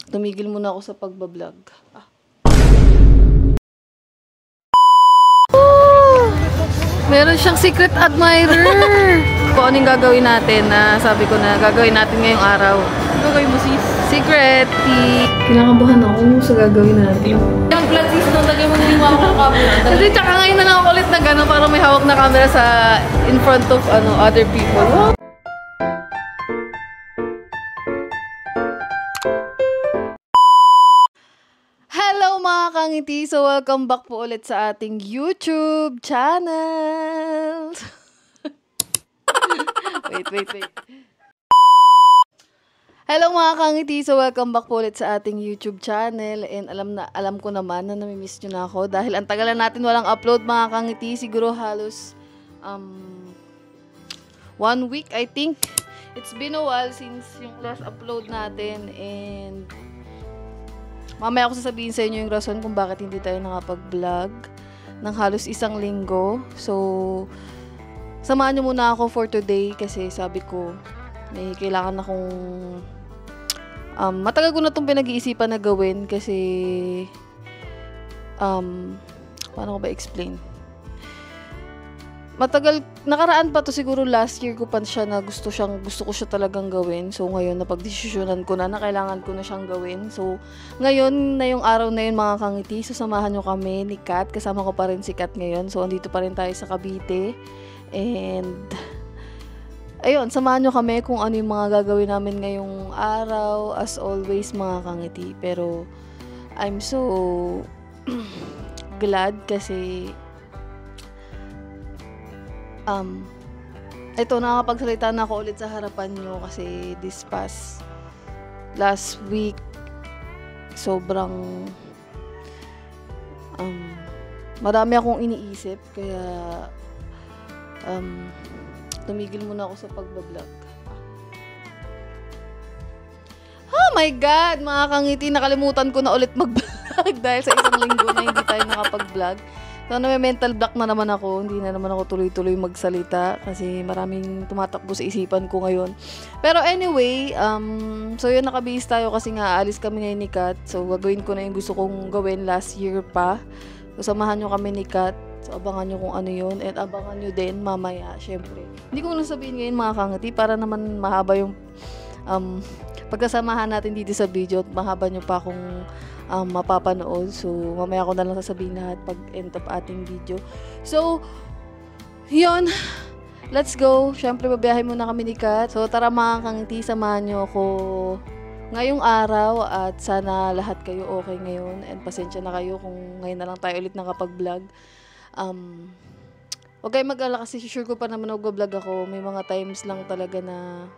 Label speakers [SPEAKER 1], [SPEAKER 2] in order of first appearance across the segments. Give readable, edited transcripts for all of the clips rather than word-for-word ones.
[SPEAKER 1] tumigil muna ako sa pagbablog. Meron siyang secret admirer. Kung anong gagawin natin na sabi ko na gagawin natin ngayong araw.
[SPEAKER 2] Gagawin mo sis?
[SPEAKER 1] Secret. Kinakabahan ako sa gagawin natin.
[SPEAKER 2] Yung vlog sis, nung lagay mo nilimaw ko ng camera.
[SPEAKER 1] Kasi tsaka ngayon na lang ako ulit na gano'n parang may hawak na camera sa in front of other people. Hello mga kangiti! So welcome back po ulit sa ating YouTube channel. Wait. Hello mga kangiti! So welcome back po ulit sa ating YouTube channel. And alam ko naman na namimiss nyo na ako dahil ang tagal na natin walang upload mga kangiti. Siguro halos 1 week I think. It's been a while since yung last upload natin and mamaya ako sasabihin sa inyo yung rason kung bakit hindi tayo nakapag-vlog ng halos 1 linggo. So, samahan nyo muna ako for today kasi sabi ko, may kailangan akong matagal ko na itong pinag-iisipan na gawin kasi paano ko ba explain? Matagal, nakaraan pa to siguro last year ko pa siya na gusto ko siya talagang gawin. So ngayon napagdesisyonan ko na kailangan ko na siyang gawin. So ngayon na yung araw na yun mga kangiti, sasamahan nyo kami ni Kat. Kasama ko pa rin si Kat ngayon. So andito pa rin tayo sa Cavite. And ayun, samahan nyo kami kung ano yung mga gagawin namin ngayong araw. As always mga kangiti. Pero I'm so glad kasi ito, nakakapagsalita na ako ulit sa harapan nyo kasi this past last week sobrang marami akong iniisip kaya tumigil muna ako sa pagbablog. Oh my God! Mga kangiti, nakalimutan ko na ulit mag-vlog dahil sa 1 linggo na hindi tayo nakapag-vlog. So, may mental block na naman ako. Hindi na naman ako tuloy-tuloy magsalita kasi maraming tumatakbo sa isipan ko ngayon. Pero anyway, so yun, nakabihis tayo kasi nga aalis kami ngayon ni Kat. So, gagawin ko na yung gusto kong gawin last year pa. So, samahan nyo kami ni Kat. So, abangan nyo kung ano yun. At abangan nyo din mamaya, syempre. Hindi ko na sabihin ngayon mga kangati para naman mahaba yung pagkasamahan natin dito sa video at mahaba nyo pa akong mapapanood. So, mamaya ko na lang sasabihin lahat pag end of ating video. So, yun. Let's go. Siyempre, babiyahe muna kami ni Kat. So, tara mga kangiti, samahan nyo ako ngayong araw at sana lahat kayo okay ngayon. And pasensya na kayo kung ngayon na lang tayo ulit nakapag-vlog. Huwag kayo mag-alala kasi sure ko pa naman nag-vlog ako. May mga times lang talaga na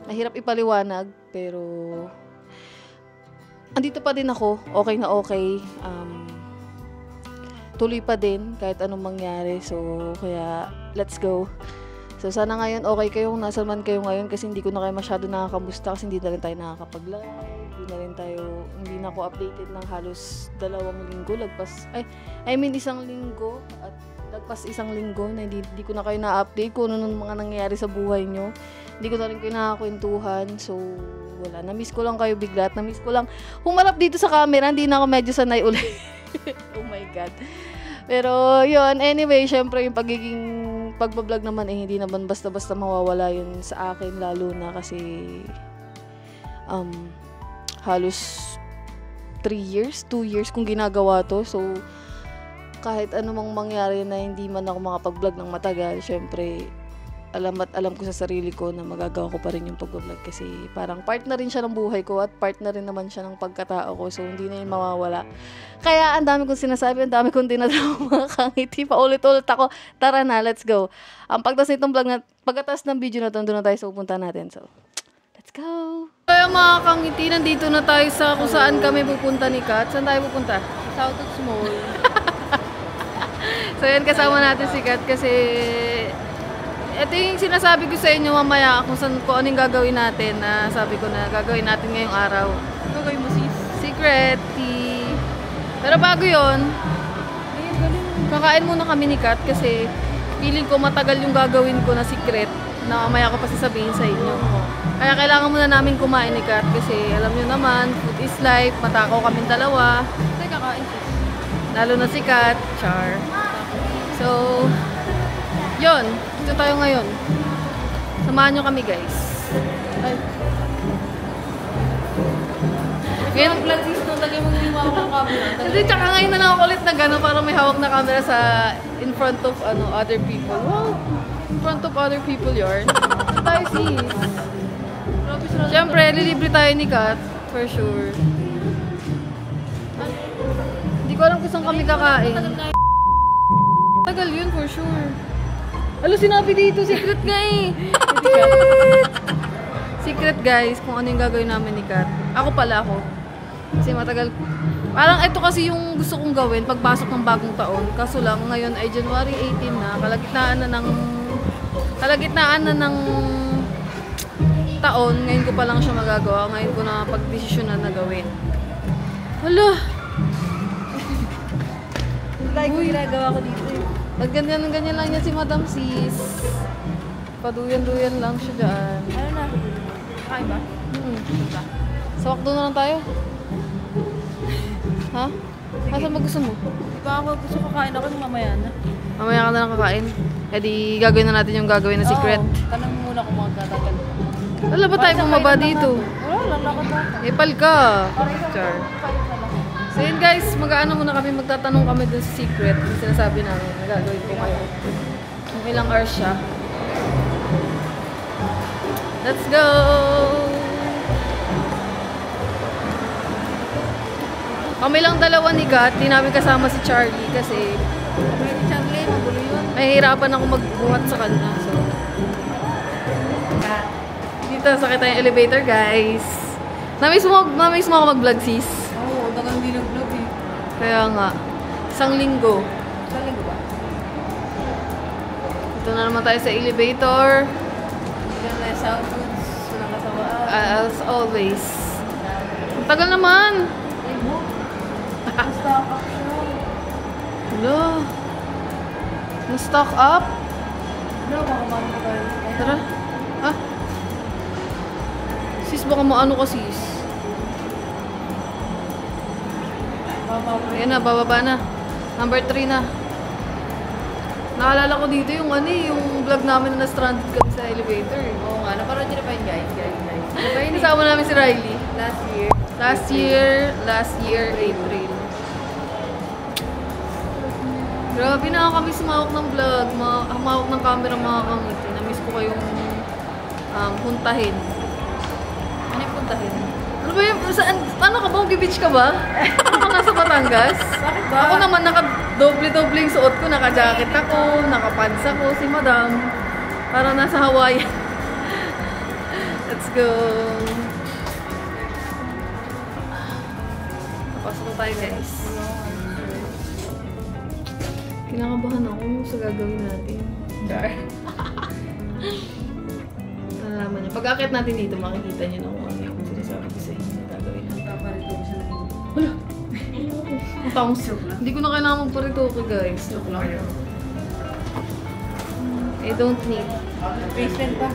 [SPEAKER 1] mahirap ipaliwanag, pero andito pa din ako, okay na okay. Tuloy pa din kahit anong mangyari. So, kaya let's go. So, sana ngayon okay kayo kung nasa man kayo ngayon kasi hindi ko na kayo masyado nakakamusta kasi hindi na rin tayo nakakapag-live. Hindi na ako updated ng halos 2 linggo. I mean 1 linggo at lagpas 1 linggo na hindi ko na kayo na-update kung ano nung mga nangyayari sa buhay nyo. Hindi ko na rin kayo nakakwentuhan. So, wala. Na-miss ko lang kayo bigla at na-miss ko lang humarap dito sa camera. Hindi na ako medyo sanay ulit. Oh my God. Pero, yun. Anyway, syempre, yung pagbablog naman hindi naman basta-basta mawawala yun sa akin. Lalo na kasi halos 2 years kung ginagawa to. So, kahit anumang mangyari na hindi man ako makapag-vlog ng matagal, syempre, alam ko sa sarili ko na magagawa ko pa rin yung pag-vlog kasi parang part na rin siya ng buhay ko at part na rin naman siya ng pagkatao ko. So, hindi na yun mawawala. Kaya, ang dami kong sinasabi, ang dami kong dinadawa mga kangiti. Paulit-ulit ako. Tara na, let's go. Ang pagkatas ng video na ito, doon na tayo sa pupunta natin. So, let's go! Kaya mga kangiti, nandito na tayo sa kung saan kami pupunta ni Kat. Saan tayo pupunta?
[SPEAKER 2] South Mall.
[SPEAKER 1] So, yan, kasama natin si Kat kasi ito yung sinasabi ko sa inyo mamaya kung anong gagawin natin na sabi ko na gagawin natin ngayong araw.
[SPEAKER 2] Gagawin mo sis?
[SPEAKER 1] Secret. Pero bago yun, kakain muna kami ni Kat kasi feeling ko matagal yung gagawin ko na secret na mamaya ko pa sasabihin sa inyo. Kaya kailangan muna namin kumain ni Kat kasi alam nyo naman, food is life, matakaw kaming dalawa.
[SPEAKER 2] Kasi kakain sis.
[SPEAKER 1] Lalo na si Kat, Char. So, yun. Dito tayo ngayon. Samahan nyo kami, guys. Ay.
[SPEAKER 2] Ngayon, vlog sis, nung lagay mo niliwa ako ng camera.
[SPEAKER 1] Hindi, tsaka ngayon na lang ako ulit na gano'n para may hawak na camera sa in front of other people. Wow! In front of other people yarn. Ito tayo, sis. Siyempre, lilibre tayo ni Kat. For sure. Hindi ko alam kung saan kami kakain. Tagal yun, for sure. Alo, sinabi dito, secret nga eh. Secret guys, kung ano yung gagawin namin ni Kat. Ako pala ako. Kasi matagal. Parang ito kasi yung gusto kong gawin pagpasok ng bagong taon. Kaso lang, ngayon ay January 18 na. Kalagitnaan na ng taon. Ngayon ko pa lang siya magagawa. Ngayon ko na pagdesisyonan na gawin. Hala!
[SPEAKER 2] Like, ginagawa ko dito eh.
[SPEAKER 1] Ganyan lang yan si Madam Sis. Paduyan-duyan lang siya dyan.
[SPEAKER 2] Ano na? Kain ba?
[SPEAKER 1] Sawak doon na lang tayo. Ha? Saan mo gusto mo?
[SPEAKER 2] Di ba ako gusto kakain ako ng mamaya na?
[SPEAKER 1] Mamaya ka na lang kakain. E di gagawin na natin yung gagawin na secret.
[SPEAKER 2] Oo, tanong muna kung magtatagal.
[SPEAKER 1] Wala ba tayo pumaba dito?
[SPEAKER 2] Wala, lalakad ako.
[SPEAKER 1] Epal ka. Char. So yun guys, mag-ano muna kami, magtatanong kami dun sa secret. Yung sinasabi namin na gagawin ko kayo. Kung ilang hours siya. Let's go! Kami lang dalawa ni Kat, di namin kasama si Charlie kasi
[SPEAKER 2] Charlie, magulo yun.
[SPEAKER 1] mahihirapan ako magbuhat sa kanya. So, dito, sakit tayong elevator guys. Namiss mo ako mag-vlog sis.
[SPEAKER 2] Oo, dagang di nag-vlog eh.
[SPEAKER 1] Kaya nga, isang linggo.
[SPEAKER 2] Saan linggo ba?
[SPEAKER 1] Ito na naman tayo sa elevator.
[SPEAKER 2] Yan na sound foods. Walang kasawaan.
[SPEAKER 1] As always. Ang tagal naman.
[SPEAKER 2] Ay, mo. Basta ako siya.
[SPEAKER 1] Hello. Na-stock up?
[SPEAKER 2] Bro, baka mamaya tayo.
[SPEAKER 1] Tara. Ha? Sis, baka maano ka sis. Ayan na, bababa na. Number 3 na. Naalala ko dito yung yung vlog namin na stranded kami sa elevator.
[SPEAKER 2] Oo nga, naparod nyo na ba yun guys?
[SPEAKER 1] Kasama namin si Riley.
[SPEAKER 2] Last year.
[SPEAKER 1] Last year, April. Grabe, nakakamiss mahawak ng vlog, mahawak ng camera, mga kamiti. Namiss ko kayong puntahin.
[SPEAKER 2] Ano yung puntahin?
[SPEAKER 1] Ano ba yun? Saan? Ano ka ba? Beach ka ba? Ano ka nasa Batangas?
[SPEAKER 2] Bakit ba?
[SPEAKER 1] Ako naman, naka-doble-doble yung suot ko. Naka-jacket ako, naka-pants ako. Si Madam, parang nasa Hawaii. Let's go. Pasok na tayo, guys. Kinakabahan ako sa gagawin natin.
[SPEAKER 2] Char.
[SPEAKER 1] Nalaman niyo. Pag-akit natin dito, makikita niyo na kung ano yung sinasabi ko sa inyo na gagawin.
[SPEAKER 2] Paparito ko siya ng
[SPEAKER 1] Wala! Ang taong hindi ko na kailangan magparitoke, guys. Joke lang. I don't need.
[SPEAKER 2] basement pa.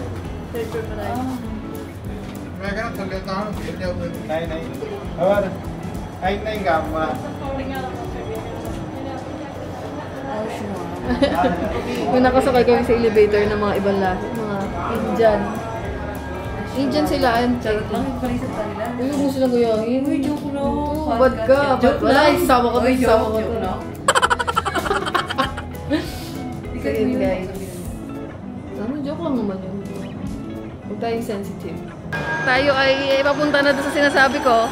[SPEAKER 2] Third floor pa tayo.
[SPEAKER 3] मैं कहना थक लेता हूँ फिर जाओ नहीं और नहीं काम
[SPEAKER 1] Yung nakasakay kami sa elevator ng mga ibang lahi, mga Indian. Indian sila,
[SPEAKER 2] Charot lang, yung palisap pa nila.
[SPEAKER 1] Uy, huwag mo silang gayahin.
[SPEAKER 2] Uy, joke lang.
[SPEAKER 1] Bad ka.
[SPEAKER 2] Joke
[SPEAKER 1] Wala,
[SPEAKER 2] lang.
[SPEAKER 1] isama ka
[SPEAKER 2] Uy,
[SPEAKER 1] doon, isama ka
[SPEAKER 2] joke
[SPEAKER 1] doon.
[SPEAKER 2] lang.
[SPEAKER 1] So yun, guys. Ano, joke lang naman yun. Huwag tayong sensitive. Tayo ay papunta na doon sa sinasabi ko.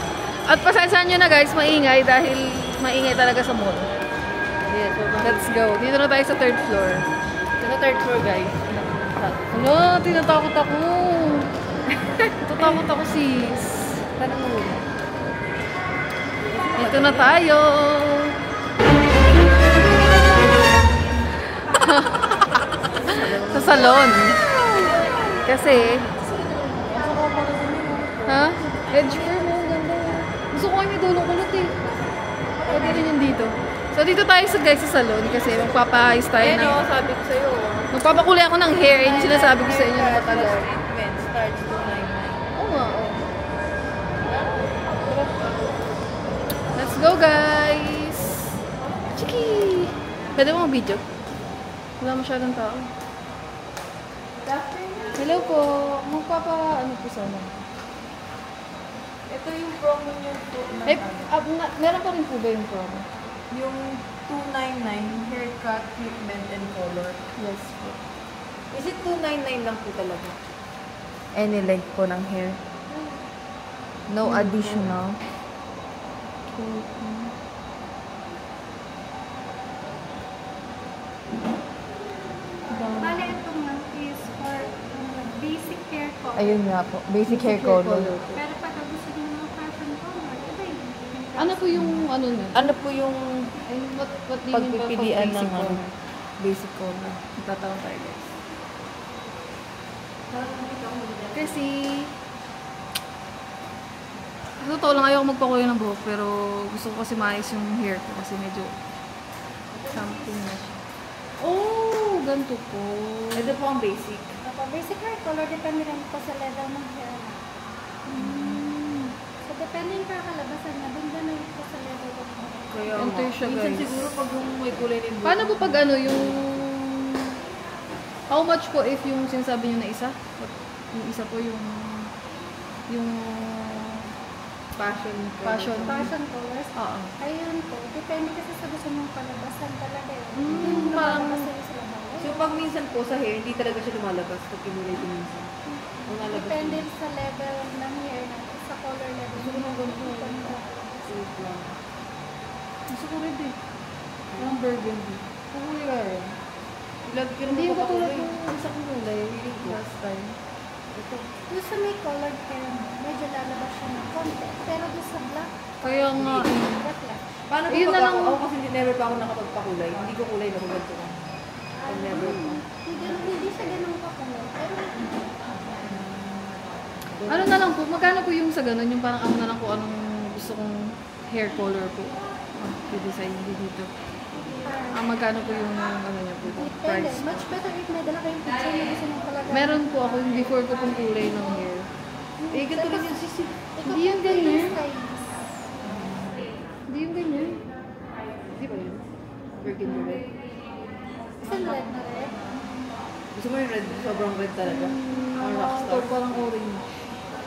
[SPEAKER 1] At pasensyahan nyo na guys, maingay dahil maingay talaga sa mall.
[SPEAKER 2] Yes,
[SPEAKER 1] Let's go. Dito na tayo sa 3rd floor.
[SPEAKER 2] sa third floor, guys.
[SPEAKER 1] Ano, tinatakot ako. Tatakot ako sis.
[SPEAKER 2] Tanong mo muna.
[SPEAKER 1] Dito na tayo. Sa salon. Kasi, ha? Edgewear mo, ang ganda. Gusto ko yung may dulong kulot eh. Pwede rin yung dito. So, dito tayo sa salon kasi magpapaayos tayo
[SPEAKER 2] Ayun
[SPEAKER 1] ng...
[SPEAKER 2] o, sabi ko sa'yo.
[SPEAKER 1] Magpapakulay ako ng hair. Yun yung sinasabi ko sa inyo na matagal.
[SPEAKER 2] Treatment starts to 9.
[SPEAKER 1] Pwede mo video? Wala masyadong tao. Hello po. Ano po sana?
[SPEAKER 2] Ito yung promo niyo po.
[SPEAKER 1] Meron pa rin po ba yung promo?
[SPEAKER 2] Yung 299 haircut, treatment, and color.
[SPEAKER 1] Yes po.
[SPEAKER 2] Is it 299 lang po talaga? Any length po ng hair? No additional?
[SPEAKER 4] Bale, ito nga is for basic hair color.
[SPEAKER 2] Ayun nga po. Basic hair color.
[SPEAKER 4] Pero pag gusto niyo ng fashion color, iba yun.
[SPEAKER 1] Ano po yung ano na?
[SPEAKER 2] Ano po yung
[SPEAKER 1] What do you mean by
[SPEAKER 2] pagpipilian ng
[SPEAKER 1] basic
[SPEAKER 2] ano?
[SPEAKER 1] color?
[SPEAKER 2] Basic color.
[SPEAKER 1] Tatanong tayo guys. Kasi totoo lang, ayoko magpakulo ng buhok pero gusto ko kasi maayos yung hair ko kasi medyo something na siya. Oh, ganito po.
[SPEAKER 2] Ito po ang basic.
[SPEAKER 4] Basic hair color, depende rin po sa level ng hair. So, depende yung kakalabasan na, doon na rin po sa level ng hair.
[SPEAKER 2] Kaya
[SPEAKER 1] Ganito
[SPEAKER 2] nga.
[SPEAKER 1] siya,
[SPEAKER 2] Minsan
[SPEAKER 1] guys.
[SPEAKER 2] siguro pag yung may kulay din
[SPEAKER 1] Paano po pag ano yung how much po if yung sinasabi niyo na isa? Yung isa po yung
[SPEAKER 2] fashion?
[SPEAKER 1] Fashion.
[SPEAKER 4] Fashion colors,
[SPEAKER 1] Oo.
[SPEAKER 4] ayun po, depende kasi sa gusto mong palabasan talaga yun.
[SPEAKER 1] Mm,
[SPEAKER 4] Lumalabas
[SPEAKER 1] parang-
[SPEAKER 4] sa'yo sila ba?
[SPEAKER 2] So pag minsan po sa hair, hindi talaga siya lumalabas pag kinulay din minsan. Lumalabas
[SPEAKER 4] Depende
[SPEAKER 2] din.
[SPEAKER 4] sa level ng hair natin, sa color level.
[SPEAKER 2] Gusto ko ng ganito.
[SPEAKER 4] Depende.
[SPEAKER 1] Gusto ko rin din. Ang burgundy.
[SPEAKER 2] Kulay ka rin. Ilag ka
[SPEAKER 1] Hindi yung katulad
[SPEAKER 2] kulay.
[SPEAKER 1] ng isa kong kulay last time.
[SPEAKER 2] Ito.
[SPEAKER 4] Doon sa may colored hair, medyo lalabas siya ng konti. Pero doon sa black,
[SPEAKER 1] Kaya nga.
[SPEAKER 4] backlash.
[SPEAKER 2] Paano
[SPEAKER 1] Ayun
[SPEAKER 2] po
[SPEAKER 1] na
[SPEAKER 2] pag
[SPEAKER 1] lang.
[SPEAKER 2] ako kasi never pa ako nakapagpakulay. Hindi ko kulay na ganito na. I've never po.
[SPEAKER 4] Hindi siya ganun kakulay. Pero
[SPEAKER 1] Ano na lang po, magkano po yung sa ganun? Yung parang ako na lang po anong gusto kong hair color po. I-design dito. Magkano po yung ano niya po?
[SPEAKER 4] depende.
[SPEAKER 1] Price?
[SPEAKER 4] Much better if may dala kayong picture na gusto mong talaga.
[SPEAKER 1] Meron po ako yung before ko pong kulay ng hair.
[SPEAKER 2] Eh, ganito rin yung sisi.
[SPEAKER 1] Hindi yung ganyan. Hindi yung ganyan.
[SPEAKER 2] Di ba yun? Burgundy red.
[SPEAKER 4] Isang red na red.
[SPEAKER 2] Gusto mo yung red? Sobrang red talaga. Ang rockstar.
[SPEAKER 1] Ito parang orange.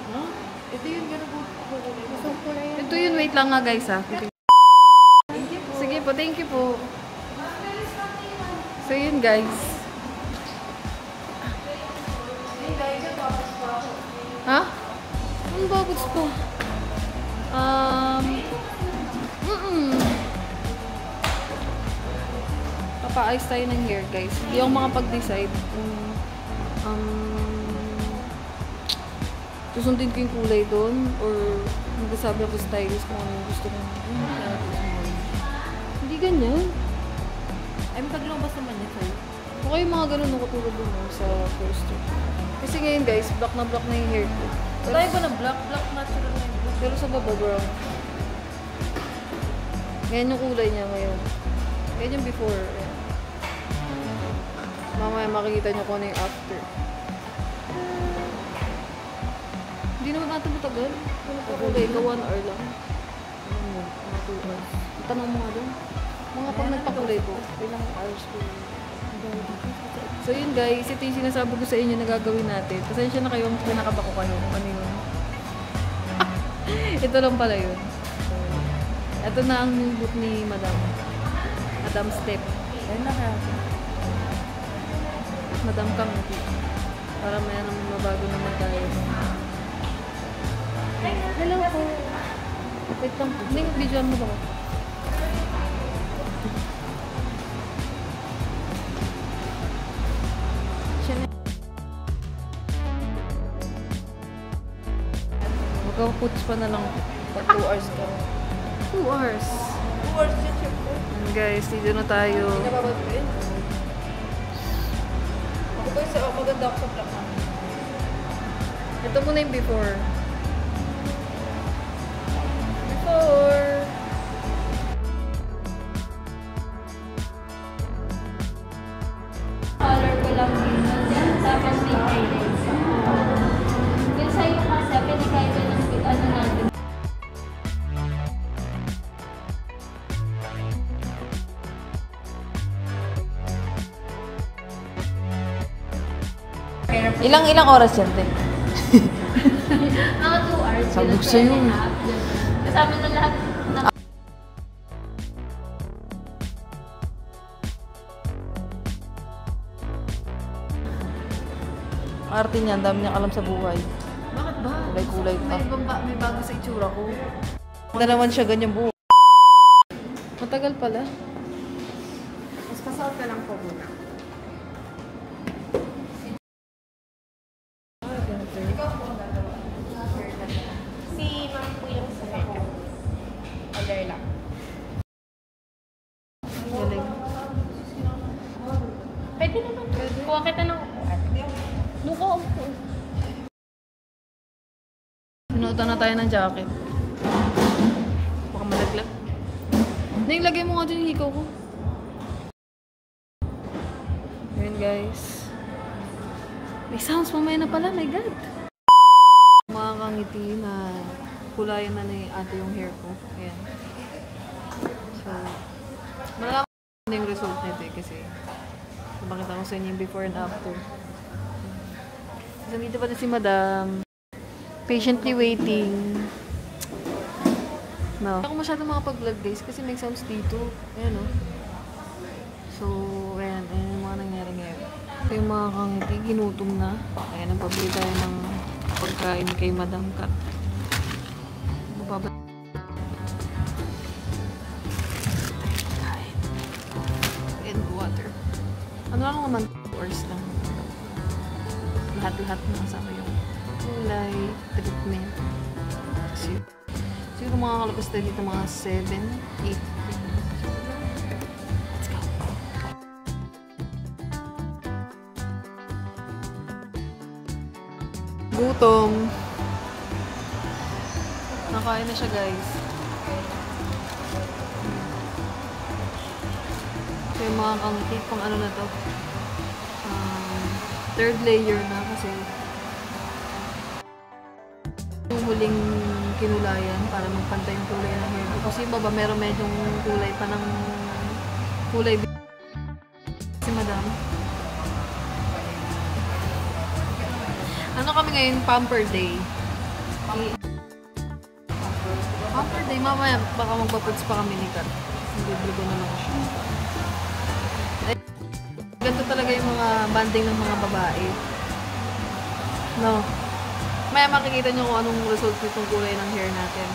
[SPEAKER 2] Huh? Ito yung gano'n po kulay.
[SPEAKER 4] Gusto ko kulay yan.
[SPEAKER 1] Ito yun, wait lang nga guys ha. Sige po, thank you po. So yun guys. Ha? Ang bagus po. Papaayos tayo ng hair guys. Hindi ako makapag-decide kung susundin ko yung kulay doon or magsasabi ako stylist kung ano yung gusto kong hindi ganyan.
[SPEAKER 2] Ay, mataglabas naman niya sa'yo.
[SPEAKER 1] Okay, mga ganun ako tulad dun sa poster. Kasi ngayon guys, black na yung hair ko.
[SPEAKER 2] Tayo ba ng black? Black natural na yung black.
[SPEAKER 1] Pero sa baba brown. Ganyan yung kulay niya ngayon. Ganyan yung before. Ayan. Mamaya makikita niyo kung ano yung after. Hindi naman natin matagal. Ano pa kulay? Ika 1 hour lang. Mga 2 hours. Tanong mo nga doon. Mga pag nagpakulay ko, ilang hours ko. So yun guys, ito yung sinasabi ko sa inyo na gagawin natin. Pasensya na kayo, pinakaba ko kayo kung ano yun. Ito lang pala yun. So, ito na ang new book ni Madam. Madam Step.
[SPEAKER 2] Ayun na kaya.
[SPEAKER 1] Madam Kamuti. Para may naman mabago naman tayo. Hello po. Wait lang po. Hindi, videoan mo ba ko? Magkaputs pa na lang.
[SPEAKER 2] Pag 2 hours ka.
[SPEAKER 1] 2 hours.
[SPEAKER 2] 2 hours yun, syempre.
[SPEAKER 1] And guys, dito na tayo.
[SPEAKER 2] Hindi na babad ko yun. Ako ba yung maganda ako sa black na.
[SPEAKER 1] Ito muna yung before. Before.
[SPEAKER 5] Color ko lang din. Tapos may highlights. Yung sa'yo kasi, pinakaiba ng ano natin.
[SPEAKER 2] Ilang oras yan, te?
[SPEAKER 5] Mga 2 hours.
[SPEAKER 2] Sabog sa'yo.
[SPEAKER 5] Kasama na lahat ng
[SPEAKER 2] Arte niya, ang dami niyang alam sa buhay.
[SPEAKER 1] Bakit ba?
[SPEAKER 2] Kulay-kulay pa.
[SPEAKER 1] May bago sa itsura ko.
[SPEAKER 2] Hindi naman siya ganyan buhay.
[SPEAKER 1] Matagal pala.
[SPEAKER 4] Mas pasok ka lang po muna. Si ma'am po yung sa haircut. Order lang.
[SPEAKER 1] Galing.
[SPEAKER 4] Pwede naman. Kuha kita ng upuan. Doon ka upo.
[SPEAKER 1] Pinuutan na tayo ng jacket. Baka malaglag. Nailagay mo nga dyan yung hikaw ko. Ayun guys. May sounds mamaya na pala, my god. Mga kangiti na kulayan na ni ate yung hair ko. Ayan. So, malalaman ko na yung result nito eh kasi napakita ko sa inyo yung before and after. So, dito pa na si madam. Patiently waiting. No. Hindi ako masyadong makapag-vlog guys kasi may sounds dito. Ayan o. So, ayan. Ayan yung mga nangyari ngayon. Ito yung mga kangiti. Ginutom na. Ayan, nagpabili tayo ng pagkain kay Madam Kat. Mababa. And water. Ano lang naman? 2 hours lang. Lahat-lahat na kasama yung kulay, treatment. Kasi siguro mga kalabas tayo dito mga 7, 8. Let's go. Gutom. Nakain na siya guys. So yung mga kangkit, pang ano na to. Third layer na kasi yung huling kinulayan para magpantay yung kulay ng hair ko. Kasi yung baba meron medyong kulay pa ng kulay si madam. Ano kami ngayon? Pamper day. Pamper day. Mamaya baka magpapuds pa kami ni Kat. Hindi ko na lang siya. Ganito talaga yung mga banding ng mga babae. No. Maya makikita nyo kung anong result nitong kulay ng hair natin.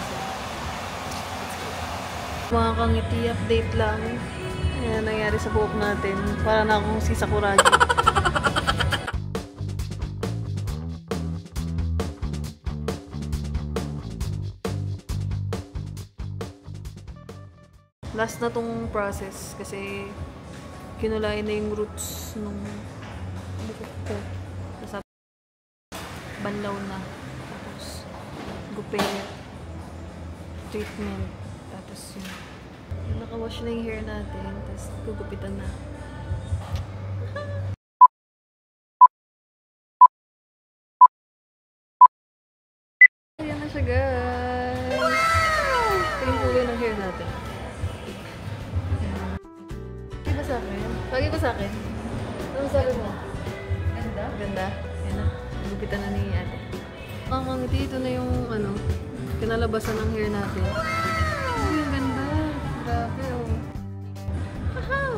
[SPEAKER 1] So, mga kangiti update lang. Yan nangyari sa buhok natin. Para na akong si Sakuragi. Last na tong process kasi kinulay na yung roots nung buhok ko. Tapos banlaw na. Tapos gupit, treatment. Tapos yun. Nakawash na yung hair natin. Tapos gugupitan na. Ayan na siya guys. Ito yung kulay ng hair natin. Lagi ba sa akin? Lagi ba sa akin? Ano sabi mo? Ganda? Ganda? Yan na. Gupitan na ni ate. Ang kangiti, ito na yung ano, kinalabasan ng hair natin. Oh, yung ganda. Grabe oh. Haha!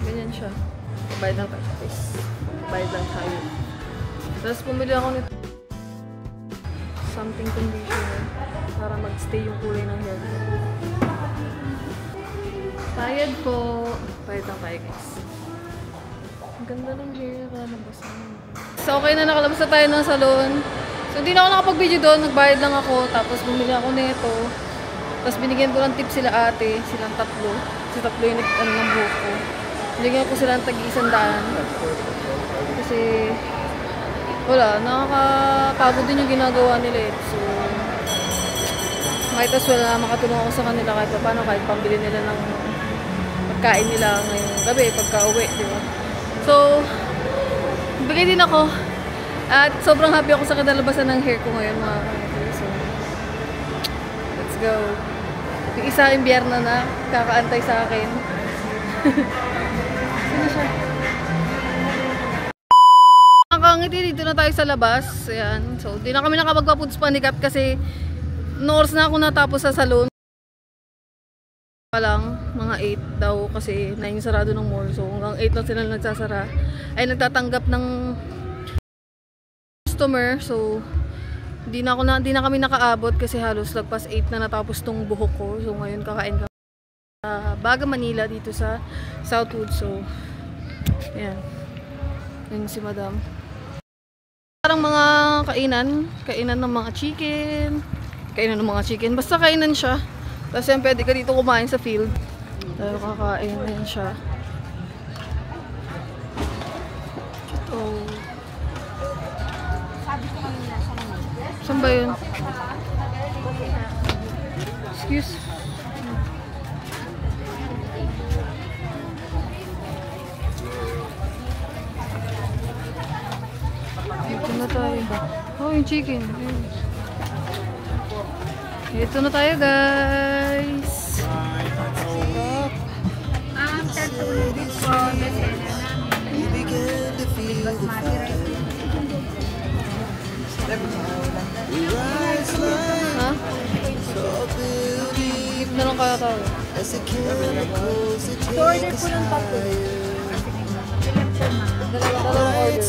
[SPEAKER 1] Ganyan siya. Bayad lang tayo. Bayad lang tayo. Tapos pumili ako nito. Something conditioner para mag-stay yung kulay ng hair. Bayad po. Bayad lang tayo guys. Ang ganda ng hair. Nakalabasan. So okay na, nakalabas na tayo ng salon. So hindi na ako nakapag-video doon. Nagbayad lang ako. Tapos bumili ako nito. Tapos binigyan ko ng tip sila ate. Silang tatlo. Si tatlo yung nag-ano ng buhok ko. Binigyan ko sila ng tag-100. Kasi wala, nakakapagod din yung ginagawa nila eh. So might as well na makatulong ako sa kanila kahit paano, kahit pambili nila ng pagkain nila ngayong gabi, pagka-uwi, di ba? So, bigay din ako. At sobrang happy ako sa kinalabasan ng hair ko ngayon, mga kapatid. So, let's go. Yung isa, imbierno na, kakaantay sa akin. Sino siya? ngiti, dito na tayo sa labas. Ayan. So, di na kami nakapagpa-foods panikat kasi oras na ako natapos sa salon. Pa lang, mga 8 daw kasi 9 sarado ng mall. So, hanggang 8 lang sila nagsasara. Ay, nagtatanggap ng customer. So, di na kami nakaabot kasi halos lagpas 8 na natapos tong buhok ko. So, ngayon kakain kami sa Baga, Manila dito sa Southwood. So, ayan. Yun si Madam. Parang mga kainan ng mga chicken. Basta kainan siya. Tapos yan, pwede ka dito kumain sa field. Tayo kakain na yan siya. Ito. Saan ba yun? Excuse. Dito na tayo. Oh, yung chicken. Ito na tayo, guys.
[SPEAKER 4] After 2 weeks po,
[SPEAKER 1] Ha? Dito na lang kaya tayo.
[SPEAKER 2] order po ng tatlo.
[SPEAKER 1] Dalawang order.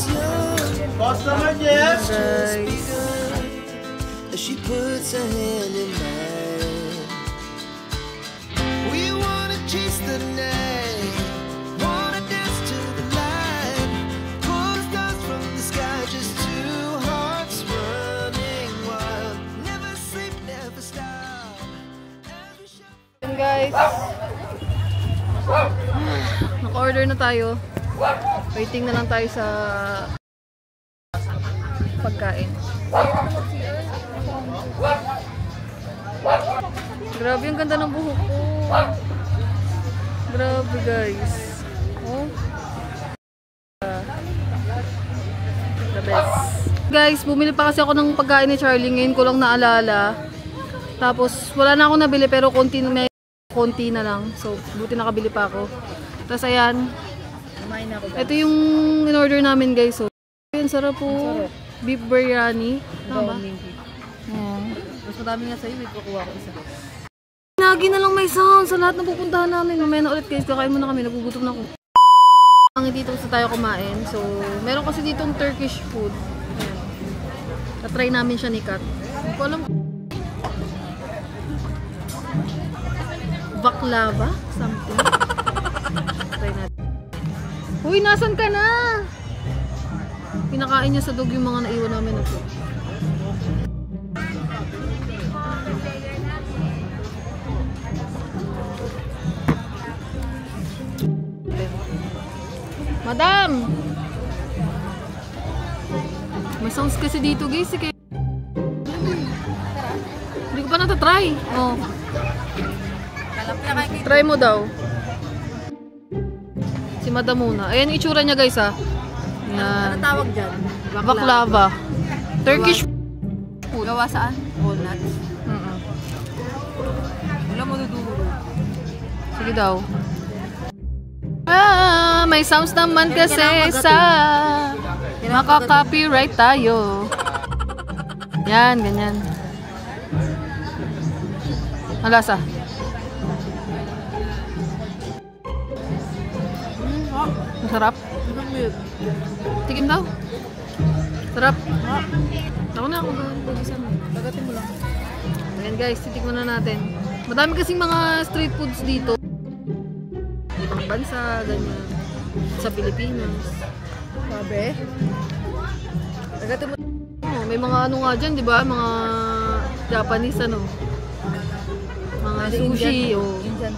[SPEAKER 3] Customer, yes.
[SPEAKER 1] Guys.
[SPEAKER 6] She puts her hand in mine. We wanna chase the night, wanna dance to the light, pull the stars from the sky, just two hearts running wild. Never sleep, never stop. Every shot.
[SPEAKER 1] Yun, guys. Naka-order na tayo. Waiting na lang tayo sa pagkain. Grabe, ang ganda ng buhok ko. Grabe, guys. Oh. The best. Guys, bumili pa kasi ako ng pagkain ni Charlie. Ngayon ko lang naalala. Tapos, wala na ako nabili pero konti na lang. So, buti nakabili pa ako. Tapos, ayan. Ito yung in-order namin, guys. So, ayan, sarap po. Beef biryani. Tama ba?
[SPEAKER 2] Mas madami nga sa'yo, may kukuha ko isa.
[SPEAKER 1] Lagi na lang may sound sa lahat ng pupuntahan namin. Mamaya na ulit, guys. Kakain muna kami. Nagugutom na ako. Ang dito sa tayo kumain. So, meron kasi ditong Turkish food. Ayan. Na-try namin siya ni Kat. Hindi ko alam. Baklava? Something. Try natin. Uy, nasan ka na? Pinakain niya sa dog yung mga naiwan namin na food. Madam! May sounds kasi dito, guys. Kaya hindi ko pa natatry. Oh. Try mo daw. Si Madam muna. Ayan yung itsura niya, guys, ha.
[SPEAKER 2] Ano tawag dyan?
[SPEAKER 1] Baklava. Turkish
[SPEAKER 2] Food. Gawa saan? Walnuts. Wala mo duduro.
[SPEAKER 1] Sige daw. May sounds naman kasi sa makaka-copyright tayo. Yan, ganyan. Malasa. Masarap. Tikim daw. Sarap. Ako na ako gawin. Tagatin mo lang. Ayan, guys, titikman na natin. Madami kasing mga street foods dito. Ibang bansa, ganyan. Sa Pilipinas.
[SPEAKER 2] Sabi? Tagatin mo.
[SPEAKER 1] Oh, may mga ano nga dyan, di ba? Mga Japanese, ano? Mga sushi, o.
[SPEAKER 2] Indian.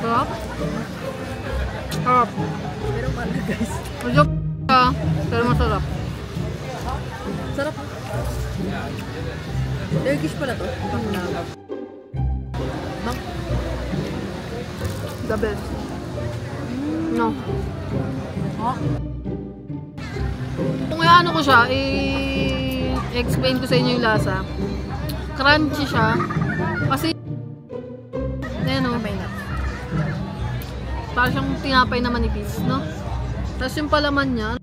[SPEAKER 1] Sarap? Sarap.
[SPEAKER 2] Pero mahal, guys.
[SPEAKER 1] Medyo pero masarap.
[SPEAKER 2] Sarap. Turkish pala to.
[SPEAKER 1] The best. No. Kung ano ko siya, i-explain ko sa inyo yung lasa. Crunchy siya. Ayan o.
[SPEAKER 2] May nuts.
[SPEAKER 1] Parang siyang tinapay na manipis, no? Tapos yung palaman niya,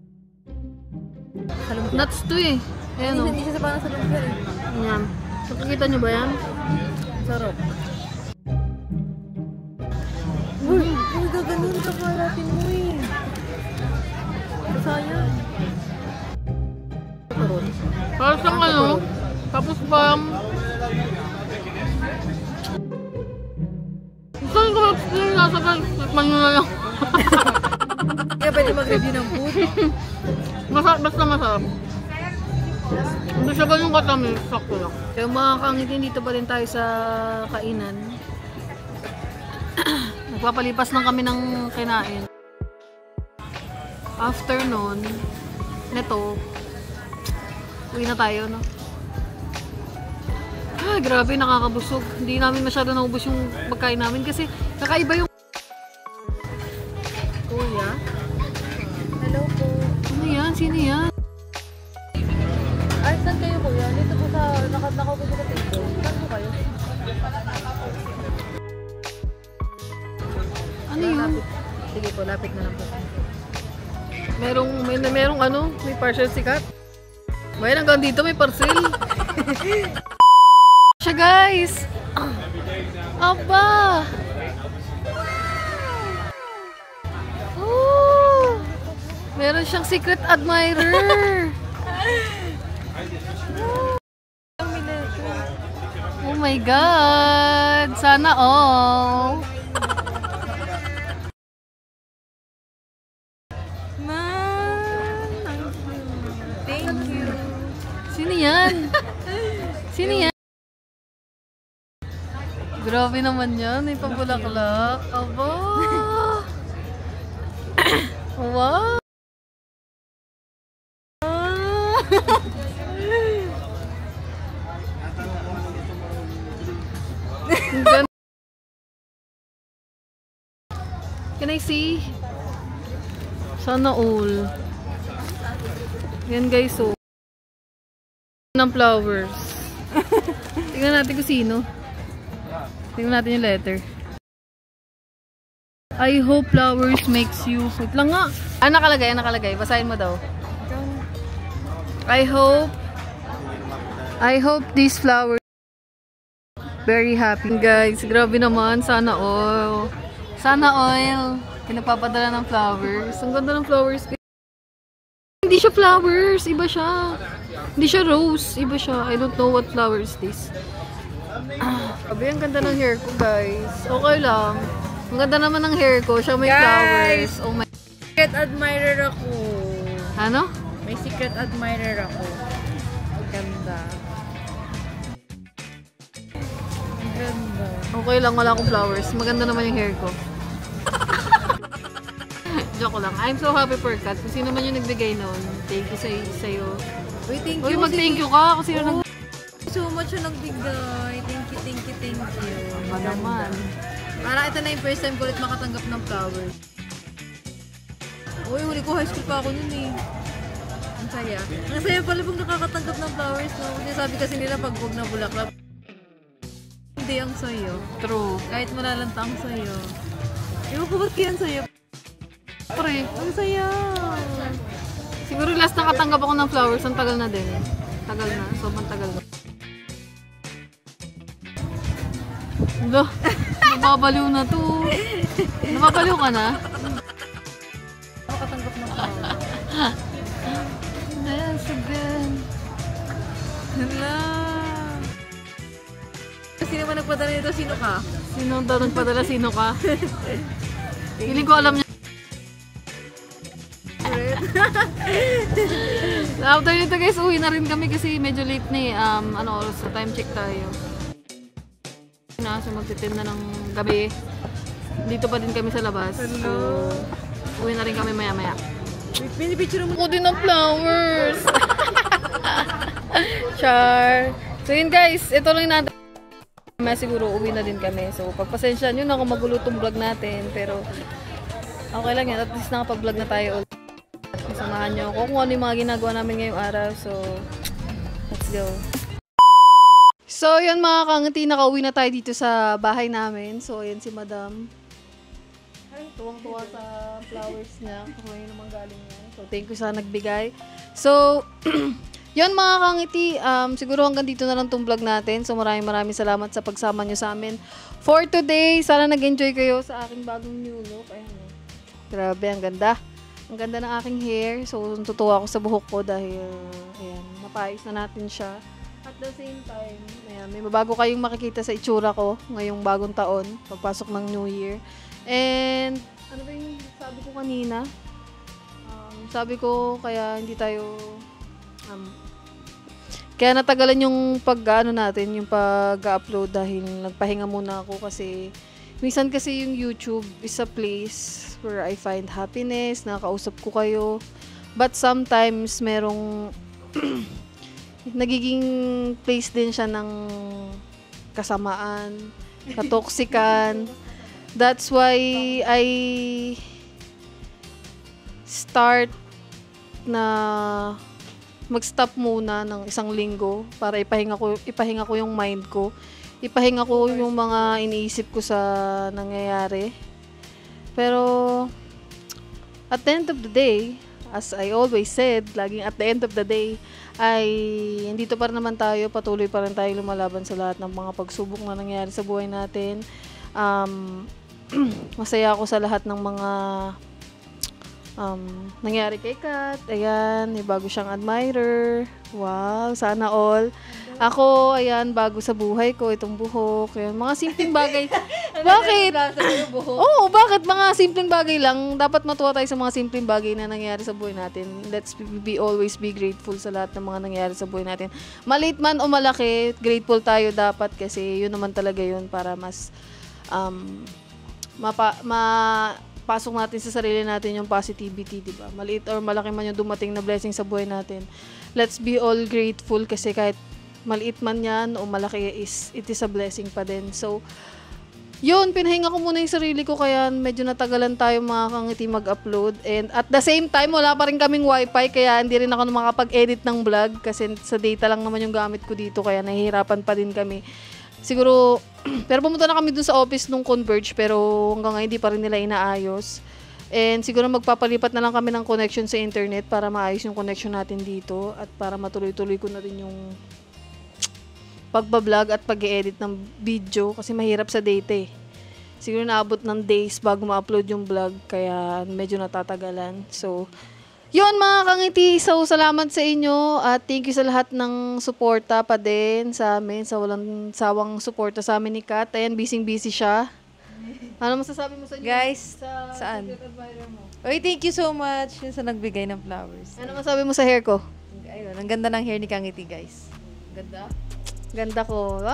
[SPEAKER 2] Sa lumpia.
[SPEAKER 1] nuts to eh. Ayan o.
[SPEAKER 2] Hindi siya sa parang sa lumpia eh.
[SPEAKER 1] Ayan. Nakikita nyo ba yan?
[SPEAKER 2] Sarap. Uy, gaganon ka pa natin mo eh. Sayang. Pepperoni.
[SPEAKER 1] Parang siyang ano, tapos parang... Saan ko mag-explain nasa tikman nyo na lang.
[SPEAKER 2] Kaya pwede mag-review ng food.
[SPEAKER 1] Basta masarap. Hindi siya ganun katamis, sakto lang. Yung mga kangitin, dito pa rin tayo sa kainan. Nagpapalipas lang kami ng kinain. After nun, neto, uwi na tayo, no? Ah, grabe, nakakabusog. Hindi namin masyado naubos yung pagkain namin kasi kakaiba yung...
[SPEAKER 2] Kuya. Hello po.
[SPEAKER 1] Ano yan? Sino yan?
[SPEAKER 2] Ay, saan kayo kuya? Dito po sa nakaupo po sa table. Saan po kayo?
[SPEAKER 1] Ano yun?
[SPEAKER 2] Lapit. Sige po, lapit na lang po.
[SPEAKER 1] Merong ano, may parcel sikat. Bayan hanggang dito may parcel. Siya guys. Aba. Oh, meron siyang secret admirer. Oh my God. Sana all.
[SPEAKER 2] Thank you.
[SPEAKER 1] Sino yan? Sino yan? Grabe naman yan. May pabulaklak. Aba! Wow! Ang ganda. Can I see? Sana all. Yan guys, so. Ng flowers. Tingnan natin kung sino. Tingnan natin yung letter. I hope flowers makes you... Wait lang nga. Nakalagay, nakalagay. Basahin mo daw. I hope these flowers very happy. Guys, grabe naman. Sana all. Sana all. Pinagpapadala ng flowers. Ang ganda ng flowers. Hindi siya flowers. Iba siya. Hindi siya rose. Iba siya. I don't know what flower is this. Sabi, ang ganda ng hair ko, guys. Okay lang. Ang ganda naman ng hair ko. Siya may flowers. Oh my...
[SPEAKER 2] Secret admirer ako.
[SPEAKER 1] Ano?
[SPEAKER 2] May secret admirer ako. Ganda. Ganda.
[SPEAKER 1] Okay lang. Wala akong flowers. Maganda naman yung hair ko. Joke lang. I'm so happy for Kat. Kung sino man yung nagbigay noon. Thank you sa'yo.
[SPEAKER 2] Uy, thank
[SPEAKER 1] Uy,
[SPEAKER 2] you.
[SPEAKER 1] mag-thank you ka. Kung sino nag...
[SPEAKER 2] So much yung nagbigay. Thank you.
[SPEAKER 1] Ba naman?
[SPEAKER 2] Parang ito na yung first time ko ulit makatanggap ng flowers. Uy, huli ko high school pa ako nun eh. Ang saya. Ang saya pala pag nakakatanggap ng flowers, no? Kasi sabi kasi nila pag huwag na bulaklak. Hindi ang sayo.
[SPEAKER 1] True.
[SPEAKER 2] Kahit malalanta ang sayo. Ewan ko ba't kaya ang sayo?
[SPEAKER 1] Pre.
[SPEAKER 2] Ang saya.
[SPEAKER 1] Siguro last nakatanggap ako ng flowers. Ang tagal na din. Tagal na. Sobrang tagal na. Alo, nababaliw na to. Nababaliw ka na?
[SPEAKER 2] Makatanggap ng flowers.
[SPEAKER 1] Yes, again.
[SPEAKER 2] Hala. Sino ba nagpadala nito? Sino ka?
[SPEAKER 1] Sino daw nagpadala? Sino ka? Feeling ko alam niya. After nito guys, uwi na rin kami kasi medyo late na eh. Ano oras? Time check tayo. So magtitim na ng gabi. Dito pa din kami sa labas. So, uwi na rin kami maya-maya.
[SPEAKER 2] Pinipicture mo.
[SPEAKER 1] Ako din ng flowers! Char! So yun guys, ito lang natin. Siguro uwi na din kami. So pagpasensya nyo na kung magulo itong vlog natin. Pero okay lang yan. At least nakapag-vlog na tayo ulit. Samahan nyo ako kung ano yung mga ginagawa namin ngayong araw. So let's go. So, yun mga kangiti, nakauwi na tayo dito sa bahay namin. So, ayan si Madam. Ay, tuwang-tuwa sa flowers niya. Kung yun naman galing yan. So, thank you sa nagbigay. So, yun mga kangiti, siguro hanggang dito na lang tong vlog natin. So, maraming salamat sa pagsama nyo sa amin for today. Sana nag-enjoy kayo sa aking bagong new look. Ayan, oh. Grabe, ang ganda. Ang ganda ng aking hair. So, natutuwa ako sa buhok ko dahil, ayan, napayos na natin siya. At the same time, ayan, may mabago kayong makikita sa itsura ko ngayong bagong taon, pagpasok ng New Year. And, ano ba yung sabi ko kanina? Sabi ko, kaya hindi tayo, kaya natagalan yung pag-ano natin, yung pag-upload dahil nagpahinga muna ako kasi, minsan kasi yung YouTube is a place where I find happiness, nakakausap ko kayo. But sometimes, merong, nagiging place din siya ng kasamaan, katoksikan. That's why I start na mag-stop muna ng isang linggo para ipahinga ko yung mind ko. Ipahinga ko yung mga iniisip ko sa nangyayari. Pero at the end of the day, as I always said, laging at the end of the day, ay dito pa rin naman tayo, patuloy pa rin tayo lumalaban sa lahat ng mga pagsubok na nangyari sa buhay natin. Masaya ako sa lahat ng mga nangyari kay Kat. Ayan, may bago siyang admirer. Wow, sana all. Ako, ayan, bago sa buhay ko, itong buhok. Ayan, mga simpleng bagay. Bakit? Oo, bakit? Mga simpleng bagay lang. Dapat matuwa tayo sa mga simpleng bagay na nangyari sa buhay natin. Let's always be grateful sa lahat ng mga nangyari sa buhay natin. Maliit man o malaki, grateful tayo dapat kasi yun naman talaga yun para mas pasok natin sa sarili natin yung positivity, di ba? Maliit or malaki man yung dumating na blessing sa buhay natin. Let's be all grateful kasi kahit maliit man yan o malaki it is a blessing pa din. So, yun, pinahinga ko muna yung sarili ko kaya medyo natagalan tayo mga kangiti mag-upload. And at the same time, wala pa rin kaming wifi kaya hindi rin ako makapag-edit ng vlog kasi sa data lang naman yung gamit ko dito kaya nahihirapan pa din kami. Siguro, pero pumunta na kami dun sa office nung Converge pero hanggang ngayon hindi pa rin nila inaayos. And siguro magpapalipat na lang kami ng connection sa internet para maayos yung connection natin dito at para matuloy-tuloy ko na rin yung pagbablog at pag-edit ng video kasi mahirap sa data eh. Siguro naabot ng days bago ma-upload yung vlog kaya medyo natatagalan. So, yun mga kangiti, so salamat sa inyo at thank you sa lahat ng suporta pa din sa amin, sa walang sawang suporta sa amin ni Kat. Ayan, busy siya. Ano masasabi mo sa inyo?
[SPEAKER 2] Guys,
[SPEAKER 1] sa
[SPEAKER 2] saan?
[SPEAKER 1] secret admirer mo?
[SPEAKER 2] Oy, thank you so much yun sa nagbigay ng flowers.
[SPEAKER 1] Ano masasabi mo sa hair ko?
[SPEAKER 2] Ayun, ang ganda ng hair ni Kangiti, guys.
[SPEAKER 1] Ganda? Ganda ko.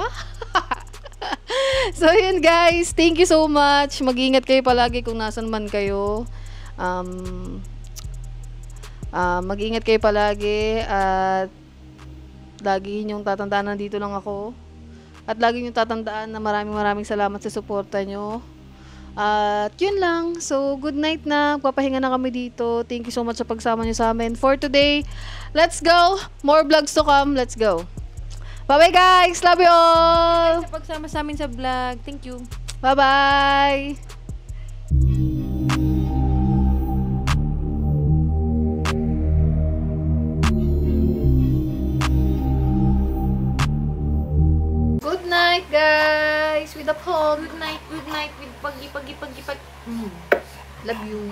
[SPEAKER 1] So yun guys, thank you so much. Mag-ingat kayo palagi kung nasan man kayo. Mag-ingat kayo palagi at lagi ninyong tatandaan nandito lang ako at lagi ninyong tatandaan na maraming salamat sa suporta nyo at yun lang, so good night na, papahinga na kami dito. Thank you so much sa pagsama nyo sa amin for today. Let's go, more vlogs to come, let's go. Bye bye guys, love you all.
[SPEAKER 2] Sa pagsama sa amin sa vlog, thank you.
[SPEAKER 1] Bye bye. Good night, guys. With a hug. Good night with pag. Love you.